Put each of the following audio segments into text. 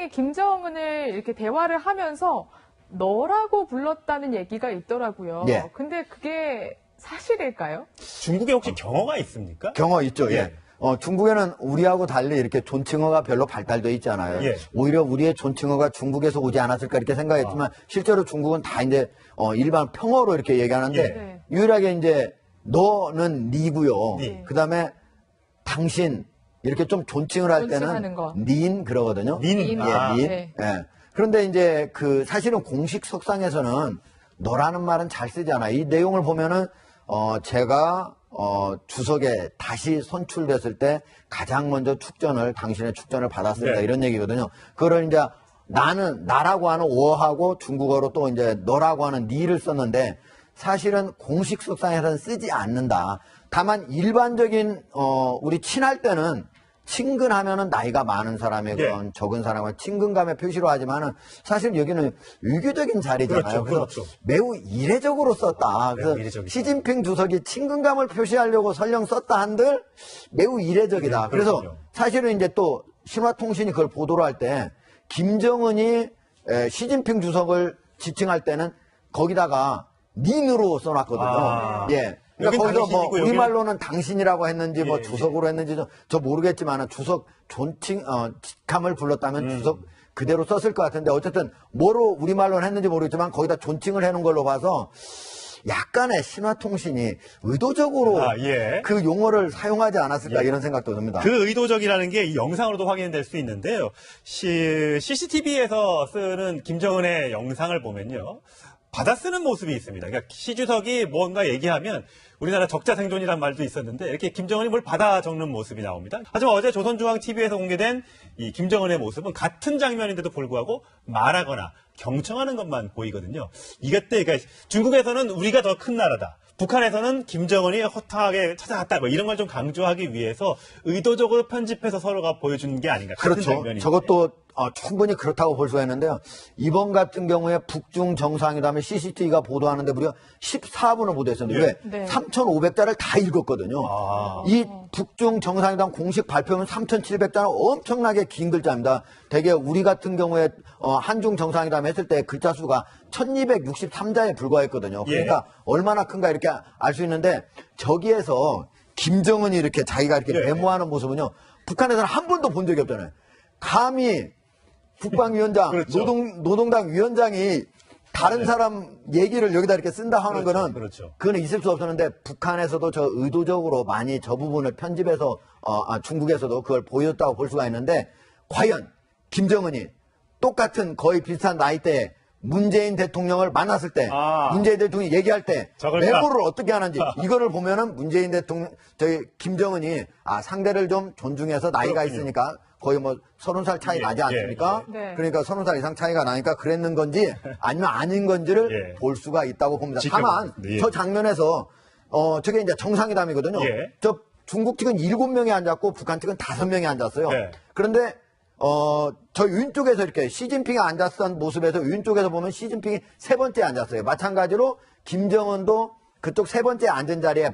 시진핑이 김정은을 이렇게 대화를 하면서 너라고 불렀다는 얘기가 있더라고요. 예. 근데 그게 사실일까요? 중국에 혹시 경어가 있습니까? 경어 있죠. 예. 예. 중국에는 우리하고 달리 이렇게 존칭어가 별로 발달돼 있지 않아요. 예. 오히려 우리의 존칭어가 중국에서 오지 않았을까 이렇게 생각했지만 실제로 중국은 다 이제 일반 평어로 이렇게 얘기하는데 예. 유일하게 이제 너는 니고요. 니. 그다음에 당신 이렇게 좀 존칭을 할 존칭하는 때는 거. 닌 그러거든요. 닌. 닌. 예, 아, 닌. 네. 예. 그런데 이제 사실은 공식 석상에서는 너라는 말은 잘 쓰지 않아요. 이 내용을 보면은 제가 주석에 다시 선출됐을 때 가장 먼저 당신의 축전을 받았습니다. 네. 이런 얘기거든요. 그걸 이제 나라고 하는 어하고 중국어로 또 이제 너라고 하는 니를 썼는데 사실은 공식 석상에서는 쓰지 않는다. 다만 일반적인 우리 친할 때는 친근하면은 나이가 많은 사람이건 예. 적은 사람은 친근감의 표시로 하지만은 사실 여기는 유교적인 자리잖아요. 그렇죠, 그래서 그렇죠. 매우 이례적으로 썼다. 그래서 이례적이죠. 시진핑 주석이 친근감을 표시하려고 설령 썼다 한들 매우 이례적이다. 네, 그래서 그렇군요. 사실은 이제 또 신화통신이 그걸 보도를 할 때 김정은이 시진핑 주석을 지칭할 때는 거기다가 닌으로 써놨거든요. 아. 예. 여긴 그러니까 거기서 뭐 당신이고 여기는- 우리말로는 당신이라고 했는지 뭐 예, 주석으로 했는지 저 모르겠지만 주석 직함을 불렀다면 주석 그대로 썼을 것 같은데 어쨌든 뭐로 우리말로는 했는지 모르겠지만 거기다 존칭을 해놓은 걸로 봐서 약간의 신화통신이 의도적으로 아, 예. 그 용어를 사용하지 않았을까 예. 이런 생각도 듭니다. 그 의도적이라는 게 이 영상으로도 확인될 수 있는데요. CCTV에서 쓰는 김정은의 영상을 보면요. 받아 쓰는 모습이 있습니다. 그러니까 시 주석이 뭔가 얘기하면 우리나라 적자생존이란 말도 있었는데 이렇게 김정은이 뭘 받아 적는 모습이 나옵니다. 하지만 어제 조선중앙TV에서 공개된 이 김정은의 모습은 같은 장면인데도 불구하고 말하거나 경청하는 것만 보이거든요. 이것때 그러니까 중국에서는 우리가 더 큰 나라다. 북한에서는 김정은이 허탕하게 찾아갔다. 뭐 이런 걸 좀 강조하기 위해서 의도적으로 편집해서 서로가 보여주는 게 아닌가. 같은 그렇죠. 장면인데. 저것도 충분히 그렇다고 볼 수가 있는데요. 이번 같은 경우에 북중 정상회담에 CCTV가 보도하는데 무려 14분을 보도했었는데 예. 왜? 네. 3,500자를 다 읽었거든요. 아. 이 북중 정상회담 공식 발표는 3,700자는 엄청나게 긴 글자입니다. 대개 우리 같은 경우에 한중 정상회담 했을 때 글자 수가 1,263자에 불과했거든요. 그러니까 얼마나 큰가 이렇게 알 수 있는데 저기에서 김정은이 이렇게 자기가 이렇게 예. 메모하는 모습은요. 북한에서는 한 번도 본 적이 없잖아요. 감히 국방위원장, 그렇죠. 노동당 위원장이 다른 사람 얘기를 여기다 이렇게 쓴다 하는 그렇죠, 거는 그렇죠. 그거는 있을 수 없었는데 북한에서도 저 의도적으로 많이 저 부분을 편집해서 중국에서도 그걸 보였다고 볼 수가 있는데 과연 김정은이 똑같은 거의 비슷한 나이대에 문재인 대통령을 만났을 때 문재인 대통령이 얘기할 때 저걸 메모를 어떻게 하는지 이거를 보면은 문재인 대통령 김정은이 상대를 좀 존중해서 나이가 그렇군요. 있으니까 거의 뭐 30살 차이 예, 나지 않습니까? 예. 네. 그러니까 30살 이상 차이가 나니까 그랬는 건지 아니면 아닌 건지를 예. 볼 수가 있다고 봅니다. 지켜보겠습니다. 다만 예. 저 장면에서 저게 이제 정상회담이거든요. 예. 저 중국 측은 7명이 앉았고 북한 측은 5명이 앉았어요. 네. 그런데 저 왼쪽에서 이렇게 시진핑이 앉았던 모습에서 왼쪽에서 보면 시진핑이 세 번째에 앉았어요. 마찬가지로 김정은도 그쪽 세 번째 앉은 자리에 예.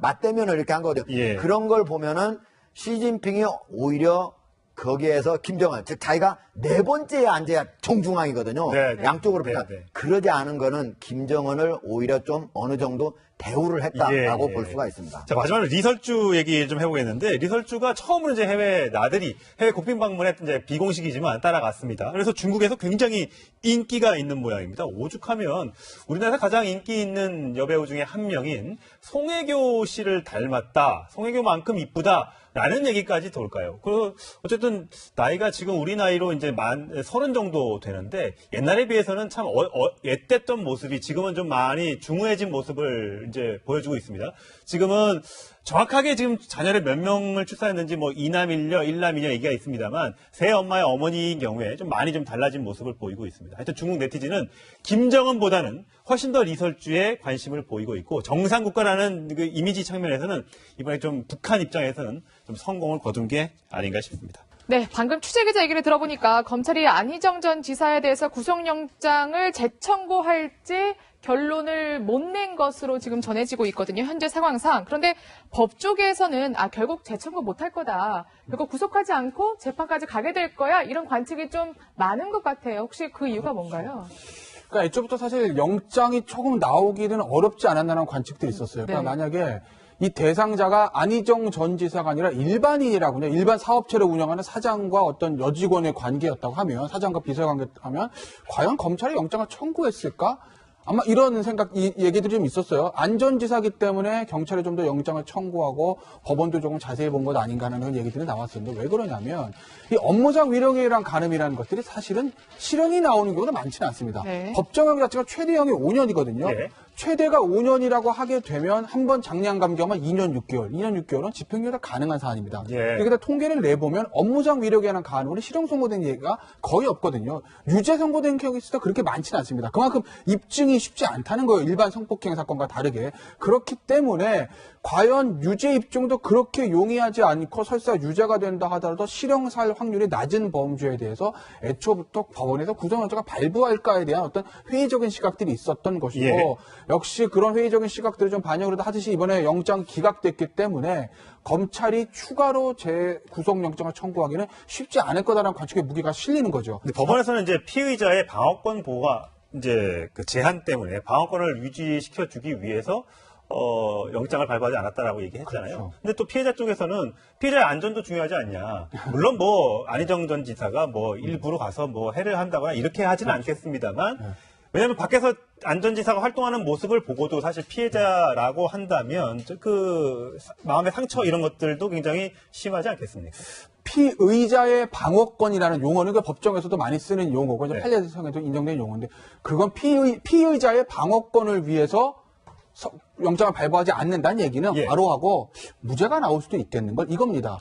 맞대면을 이렇게 한 거거든요. 예. 그런 걸 보면은 시진핑이 오히려 거기에서 김정은, 즉 자기가 네 번째에 앉아야 정중앙이거든요. 네, 네. 양쪽으로 네, 보면 네. 그러지 않은 거는 김정은을 오히려 좀 어느 정도 대우를 했다라고 예, 볼 예. 수가 있습니다. 자, 마지막으로 리설주 얘기 좀 해보겠는데, 리설주가 처음으로 이제 해외 나들이, 해외 국빈 방문에 이제 비공식이지만 따라갔습니다. 그래서 중국에서 굉장히 인기가 있는 모양입니다. 오죽하면 우리나라에서 가장 인기 있는 여배우 중에 한 명인 송혜교 씨를 닮았다. 송혜교만큼 이쁘다. 라는 얘기까지 돌까요? 어쨌든 나이가 지금 우리 나이로 이제 30 정도 되는데 옛날에 비해서는 참 앳됐던 모습이 지금은 좀 많이 중후해진 모습을 이제 보여주고 있습니다. 지금은 정확하게 지금 자녀를 몇 명을 출산했는지 뭐 이남 일녀, 일남 이녀 얘기가 있습니다만 새 엄마의 어머니인 경우에 좀 많이 좀 달라진 모습을 보이고 있습니다. 하여튼 중국 네티즌은 김정은보다는 훨씬 더 리설주에 관심을 보이고 있고 정상국가라는 그 이미지 측면에서는 이번에 좀 북한 입장에서는 좀 성공을 거둔 게 아닌가 싶습니다. 네, 방금 취재기자 얘기를 들어보니까 검찰이 안희정 전 지사에 대해서 구속영장을 재청구할지 결론을 못 낸 것으로 지금 전해지고 있거든요. 현재 상황상. 그런데 법 쪽에서는 결국 재청구 못할 거다. 결국 구속하지 않고 재판까지 가게 될 거야. 이런 관측이 좀 많은 것 같아요. 혹시 그 이유가 뭔가요? 그러니까 애초부터 사실 영장이 조금 나오기는 어렵지 않았나라는 관측도 있었어요. 그러니까 네. 만약에 이 대상자가 안희정 전 지사가 아니라 일반인이라고요. 일반 사업체를 운영하는 사장과 어떤 여직원의 관계였다고 하면, 사장과 비서 관계하면 과연 검찰이 영장을 청구했을까? 아마 이런 얘기들이 좀 있었어요. 안전지사기 때문에 경찰에 좀 더 영장을 청구하고 법원도 조금 자세히 본 것 아닌가 하는 그런 얘기들이 나왔었는데 왜 그러냐면 이 업무상 위력이랑 간음이라는 것들이 사실은 실형이 나오는 경우가 많지는 않습니다. 네. 법정형 자체가 최대형이 5년이거든요. 네. 최대가 5년이라고 하게 되면 한 번 장량 감경하면 2년 6개월, 2년 6개월은 집행유예가 가능한 사안입니다. 예. 여기다 통계를 내보면 업무상 위력에 관한 간음은 실형 선고된 얘기가 거의 없거든요. 유죄 선고된 케이스가 그렇게 많지는 않습니다. 그만큼 입증이 쉽지 않다는 거예요. 일반 성폭행 사건과 다르게. 그렇기 때문에 과연 유죄 입증도 그렇게 용이하지 않고 설사 유죄가 된다 하더라도 실형 살 확률이 낮은 범죄에 대해서 애초부터 법원에서 구속영장을 발부할까에 대한 어떤 회의적인 시각들이 있었던 것이고 예. 역시 그런 회의적인 시각들을 좀 반영을 하듯이 이번에 영장 기각됐기 때문에 검찰이 추가로 재구속영장을 청구하기는 쉽지 않을 거다라는 관측의 무게가 실리는 거죠. 근데 법원에서는 이제 피의자의 방어권 보호가 이제 그 제한 때문에 방어권을 유지시켜 주기 위해서 영장을 발부하지 않았다라고 얘기했잖아요. 그렇죠. 근데 또 피해자 쪽에서는 피해자의 안전도 중요하지 않냐. 물론 뭐 안희정 전 지사가 뭐 일부러 가서 뭐 해를 한다거나 이렇게 하지는 않겠습니다만 왜냐하면 밖에서 안전지사가 활동하는 모습을 보고도 사실 피해자라고 한다면 그 마음의 상처 이런 것들도 굉장히 심하지 않겠습니까? 피의자의 방어권이라는 용어는 그 법정에서도 많이 쓰는 용어고 이제 네. 판례에서도 인정된 용어인데 그건 피의자의 방어권을 위해서 영장을 발부하지 않는다는 얘기는 예. 바로 하고 무죄가 나올 수도 있겠는 걸 이겁니다.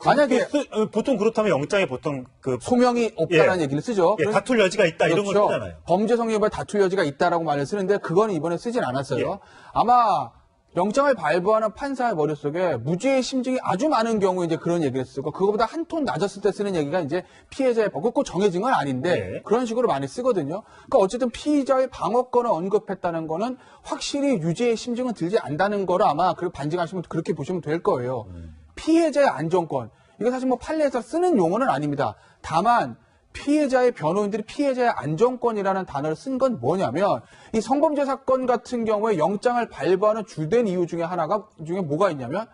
만약에 보통 그렇다면 영장에 보통 그 소명이 없다라는 예. 얘기를 쓰죠. 예, 그래서 다툴 여지가 있다 이런 걸 그렇죠. 쓰잖아요. 범죄 성립에 다툴 여지가 있다라고 말을 쓰는데 그건 이번에 쓰진 않았어요. 예. 아마 영장을 발부하는 판사의 머릿속에 무죄의 심증이 아주 많은 경우에 이제 그런 얘기를 쓰고 그거보다 한 톤 낮았을 때 쓰는 얘기가 이제 피해자의 꼭 정해진 건 아닌데 예. 그런 식으로 많이 쓰거든요. 그러니까 어쨌든 피의자의 방어권을 언급했다는 거는 확실히 유죄의 심증은 들지 않다는 거를 아마 반증하시면 그렇게 보시면 될 거예요. 피해자의 안전권. 이거 사실 뭐 판례에서 쓰는 용어는 아닙니다. 다만 피해자의 변호인들이 피해자의 안전권이라는 단어를 쓴 건 뭐냐면 이 성범죄 사건 같은 경우에 영장을 발부하는 주된 이유 중에 중에 뭐가 있냐면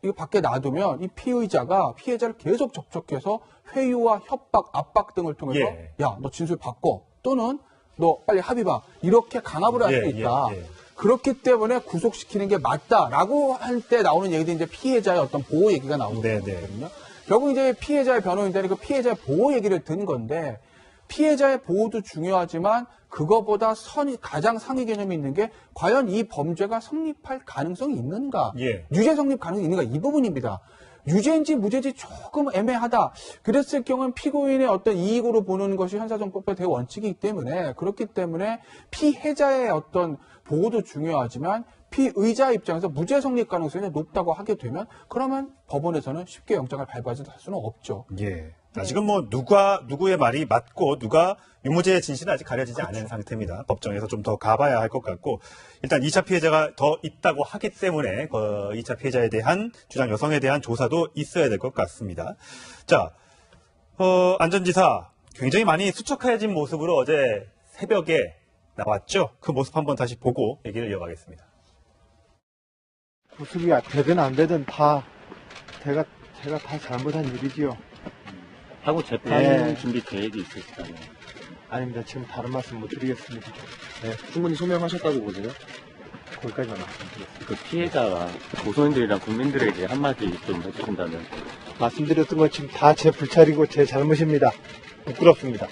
이거 밖에 놔두면 이 피의자가 피해자를 계속 접촉해서 회유와 협박, 압박 등을 통해서 예. 야, 너 진술 바꿔 또는 너 빨리 합의 봐 이렇게 강압을 할 수 예, 있다. 예, 예. 그렇기 때문에 구속시키는 게 맞다라고 할 때 나오는 얘기들이 이제 피해자의 어떤 보호 얘기가 나오는 네, 거거든요. 결국 이제 피해자의 변호인들이 그 피해자의 보호 얘기를 든 건데 피해자의 보호도 중요하지만 그거보다 가장 상위 개념이 있는 게 과연 이 범죄가 성립할 가능성이 있는가? 예. 유죄 성립 가능성이 있는가? 이 부분입니다. 유죄인지 무죄인지 조금 애매하다. 그랬을 경우는 피고인의 어떤 이익으로 보는 것이 형사정법의 대원칙이기 때문에 그렇기 때문에 피해자의 어떤 보호도 중요하지만 피의자 입장에서 무죄 성립 가능성이 높다고 하게 되면 그러면 법원에서는 쉽게 영장을 발부하지 할 수는 없죠. 예. 아직은 뭐 누구의 말이 맞고 누가 유무죄의 진실은 아직 가려지지 않은 상태입니다. 법정에서 좀 더 가봐야 할 것 같고 일단 2차 피해자가 더 있다고 하기 때문에 2차 피해자에 대한 주장 여성에 대한 조사도 있어야 될 것 같습니다. 자, 안전지사 굉장히 많이 수척해진 모습으로 어제 새벽에 나왔죠. 그 모습 한번 다시 보고 얘기를 이어가겠습니다. 구속이 되든 안 되든 제가 다 잘못한 일이지요. 하고 재판 예. 준비 계획이 있으시다면 아닙니다. 지금 다른 말씀 못 드리겠습니다. 네, 충분히 소명하셨다고 보세요? 거기까지만 말씀드리겠습니다. 그 피해자와 고소인들이랑 국민들에게 한마디 좀 해주신다면. 말씀드렸던 건 지금 다 제 불찰이고 제 잘못입니다. 부끄럽습니다.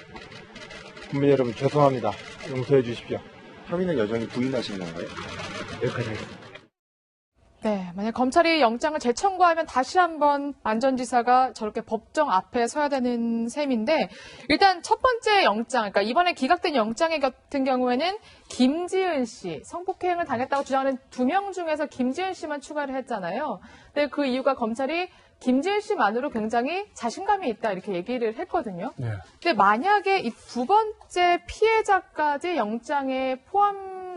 국민 여러분 죄송합니다. 용서해 주십시오. 혐의는 여전히 부인하시는 건가요? 여기까지 하겠습니다. 네, 만약 검찰이 영장을 재청구하면 다시 한번 안전지사가 저렇게 법정 앞에 서야 되는 셈인데 일단 첫 번째 영장, 그러니까 이번에 기각된 영장 같은 경우에는 김지은 씨, 성폭행을 당했다고 주장하는 2명 중에서 김지은 씨만 추가를 했잖아요. 근데 그 이유가 검찰이 김지은 씨만으로 굉장히 자신감이 있다 이렇게 얘기를 했거든요. 네. 근데 만약에 이 두 번째 피해자까지 영장에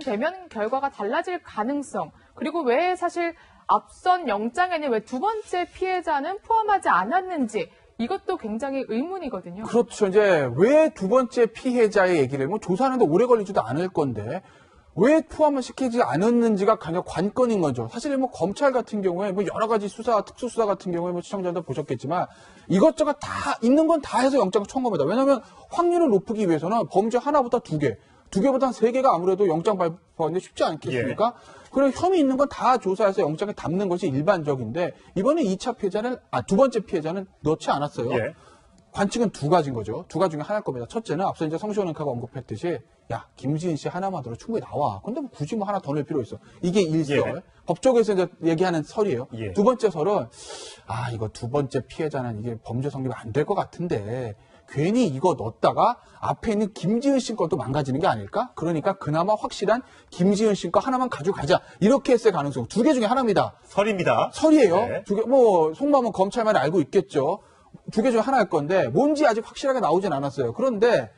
확정되면 결과가 달라질 가능성, 그리고 왜 사실 앞선 영장에는 왜 두 번째 피해자는 포함하지 않았는지 이것도 굉장히 의문이거든요. 그렇죠. 이제 왜 두 번째 피해자의 얘기를 뭐 조사하는데 오래 걸리지도 않을 건데 왜 포함을 시키지 않았는지가 가장 관건인 거죠. 사실 뭐 검찰 같은 경우에 뭐 여러 가지 수사, 특수수사 같은 경우에 뭐 시청자도 보셨겠지만 이것저것 다 있는 건 다 해서 영장을 청구합니다. 왜냐하면 확률을 높이기 위해서는 범죄 하나보다 두 개보다 세 개가 아무래도 영장 발부하는데 쉽지 않겠습니까? 그리고 혐의 있는 건 다 조사해서 영장에 담는 것이 일반적인데 이번에 2차 피해자는 두 번째 피해자는 넣지 않았어요. 예. 관측은 두 가지인 거죠. 두 가지 중에 하나일 겁니다. 첫째는 앞서 이제 성시원 앵커가 언급했듯이 야 김지은 씨 하나만 들어 충분히 나와. 근데 뭐 굳이 뭐 하나 더 넣을 필요 있어. 이게 일설. 예. 법조계에서 이제 얘기하는 설이에요. 예. 두 번째 설은 이거 두 번째 피해자는 이게 범죄 성립이 안 될 것 같은데 괜히 이거 넣었다가 앞에 있는 김지은 씨 것도 망가지는 게 아닐까? 그러니까 그나마 확실한 김지은 씨 거 하나만 가져가자. 이렇게 했을 가능성 두 개 중에 하나입니다. 설입니다. 설이에요. 네. 두 개, 뭐 속마음은 검찰만 알고 있겠죠. 두 개 중에 하나일 건데 뭔지 아직 확실하게 나오진 않았어요. 그런데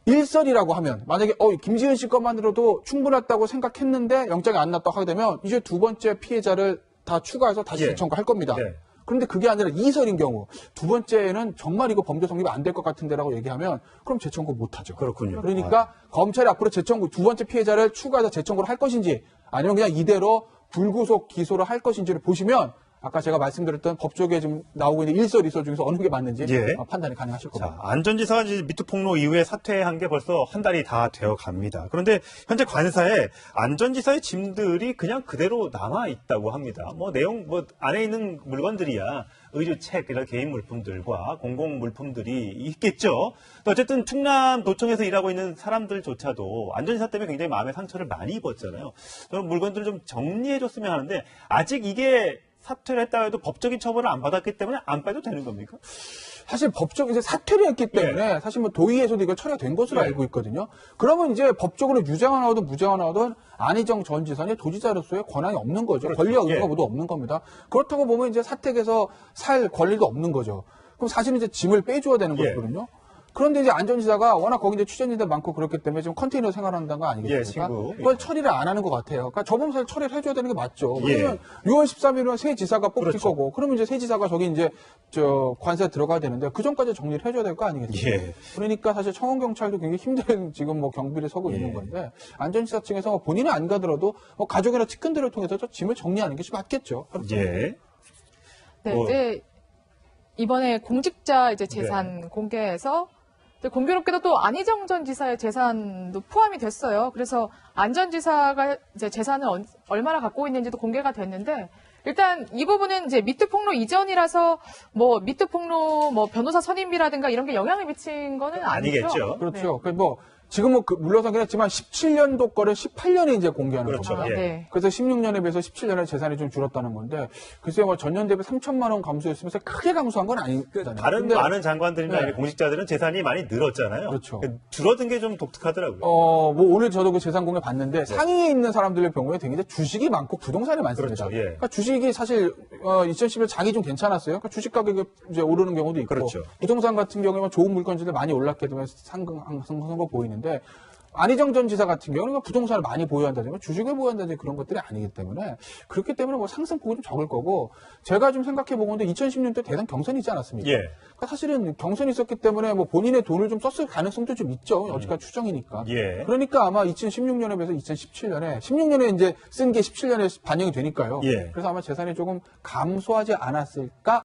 일설이라고 하면 만약에 김지은 씨 것만으로도 충분했다고 생각했는데 영장이 안 났다고 하게 되면 이제 두 번째 피해자를 다 추가해서 다시 예. 재청구할 겁니다. 네. 그런데 그게 아니라 이설인 경우 두 번째는 정말 이거 범죄 성립이 안 될 것 같은데라고 얘기하면 그럼 재청구 못하죠. 그렇군요. 그러니까 검찰이 앞으로 재청구 두 번째 피해자를 추가해서 재청구를 할 것인지 아니면 그냥 이대로 불구속 기소를 할 것인지를 보시면 아까 제가 말씀드렸던 법조계에 지금 나오고 있는 일설, 이설 중에서 어느 게 맞는지 예. 판단이 가능하실 겁니다. 자, 안전지사가 이제 미투 폭로 이후에 사퇴한 게 벌써 한 달이 다 되어 갑니다. 그런데 현재 관사에 안전지사의 짐들이 그냥 그대로 남아 있다고 합니다. 뭐 내용, 안에 있는 물건들이야 의류책, 이런 개인 물품들과 공공 물품들이 있겠죠. 어쨌든 충남도청에서 일하고 있는 사람들조차도 안전지사 때문에 굉장히 마음의 상처를 많이 입었잖아요. 그런 물건들을 좀 정리해줬으면 하는데 아직 이게 사퇴를 했다고 해도 법적인 처벌을 안 받았기 때문에 안 빼도 되는 겁니까? 사실 법적 이제 사퇴를 했기 때문에 사실 뭐 도의에서도 이거 처리가 된 것으로 예. 알고 있거든요. 그러면 이제 법적으로 유죄가 나오든 무죄가 나오든 안희정 전 지사는 도지사로서의 권한이 없는 거죠. 그렇죠. 권리와 의무가 예. 모두 없는 겁니다. 그렇다고 보면 이제 사택에서 살 권리도 없는 거죠. 그럼 사실은 이제 짐을 빼줘야 되는 예. 거거든요. 그런데 이제 안전지사가 워낙 거기 이제 취재진들 많고 그렇기 때문에 지금 컨테이너 생활한다는 거 아니겠습니까? 예, 친구. 그걸 처리를 안 하는 것 같아요. 그러니까 저번 살 처리를 해줘야 되는 게 맞죠. 예. 왜냐면 6월 13일은 새 지사가 뽑힐 그렇죠. 거고, 그러면 이제 새 지사가 저기 이제 관세에 들어가야 되는데 그 전까지 정리를 해줘야 될 거 아니겠습니까? 예. 그러니까 사실 청원 경찰도 굉장히 힘든 지금 뭐 경비를 서고 있는 건데 안전지사 측에서 본인이 안 가더라도 뭐 가족이나 측근들을 통해서 저 짐을 정리하는 게 맞겠죠. 그렇죠? 예. 네, 이제 이번에 공직자 이제 재산 공개해서 공교롭게도 또 안희정 전 지사의 재산도 포함이 됐어요. 그래서 안 전 지사가 이제 재산을 얼마나 갖고 있는지도 공개가 됐는데 일단 이 부분은 이제 미투 폭로 이전이라서 뭐 미투 폭로 뭐 변호사 선임비라든가 이런 게 영향을 미친 거는 아니죠. 아니겠죠. 그렇죠. 뭐 지금 뭐 물러서긴 했지만 17년도 거를 18년에 이제 공개하는 그렇죠. 겁니다. 예. 네. 그래서 16년에 비해서 17년에 재산이 좀 줄었다는 건데 글쎄요, 뭐 전년 대비 3천만 원 감소했으면서 크게 감소한 건 아니잖아요. 다른 근데 많은 장관들이나 네. 공직자들은 재산이 많이 늘었잖아요. 그렇죠. 줄어든 게 좀 독특하더라고요. 뭐 오늘 저도 그 재산 공개 봤는데 상위에 있는 사람들의 경우에 되게 주식이 많고 부동산이 많습니다. 그렇죠. 예. 그러니까 주식이 사실 2010년 장이 좀 괜찮았어요. 그러니까 주식 가격이 이제 오르는 경우도 있고 그렇죠. 부동산 같은 경우에는 좋은 물건들이 많이 올랐기 때문에 상승한 거 보이는데 안희정 전 지사 같은 경우는 부동산을 많이 보유한다든가 주식을 보유한다든지 그런 것들이 아니기 때문에 그렇기 때문에 뭐 상승폭이 좀 적을 거고 제가 좀 생각해 보건데 2010년도에 대선 경선이 있지 않았습니까? 예. 그러니까 사실은 경선이 있었기 때문에 뭐 본인의 돈을 좀 썼을 가능성도 좀 있죠. 여지까지 추정이니까. 예. 그러니까 아마 2016년에 비해서 16년에 이제 쓴 게 17년에 반영이 되니까요. 예. 그래서 아마 재산이 조금 감소하지 않았을까